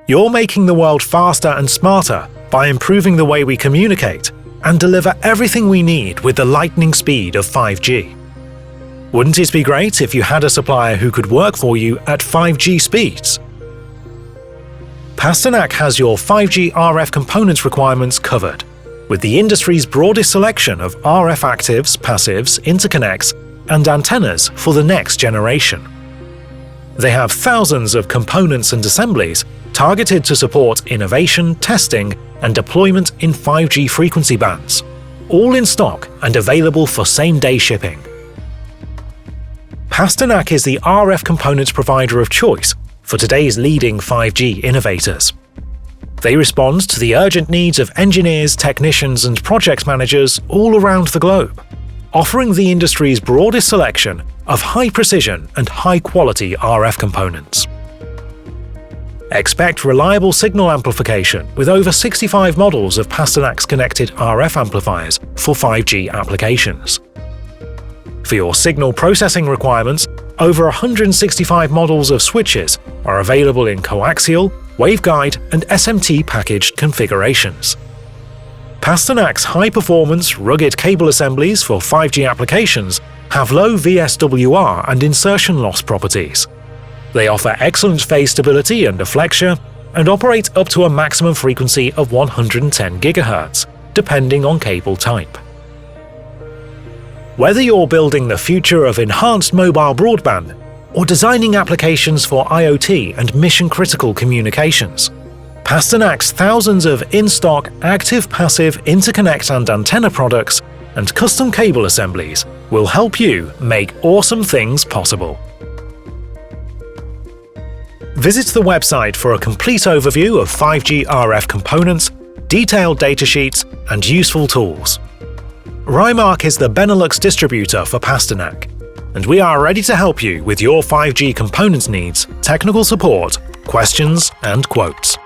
You're making the world faster and smarter by improving the way we communicate and deliver everything we need with the lightning speed of 5G. Wouldn't it be great if you had a supplier who could work for you at 5G speeds? Pasternack has your 5G RF components requirements covered, with the industry's broadest selection of RF actives, passives, interconnects, and antennas for the next generation. They have thousands of components and assemblies targeted to support innovation, testing, and deployment in 5G frequency bands, all in stock and available for same-day shipping. Pasternack is the RF components provider of choice for today's leading 5G innovators. They respond to the urgent needs of engineers, technicians, and project managers all around the globe, offering the industry's broadest selection of high-precision and high-quality RF components. Expect reliable signal amplification with over 65 models of Pasternack's connected RF amplifiers for 5G applications. For your signal processing requirements, over 165 models of switches are available in coaxial, waveguide, and SMT packaged configurations. Pasternack's high-performance, rugged cable assemblies for 5G applications have low VSWR and insertion loss properties. They offer excellent phase stability under flexure and operate up to a maximum frequency of 110 GHz, depending on cable type. Whether you're building the future of enhanced mobile broadband or designing applications for IoT and mission-critical communications, Pasternack's thousands of in-stock active, passive, interconnect and antenna products and custom cable assemblies will help you make awesome things possible. Visit the website for a complete overview of 5G RF components, detailed datasheets, and useful tools. Rimarck is the Benelux distributor for Pasternack, and we are ready to help you with your 5G components needs, technical support, questions, and quotes.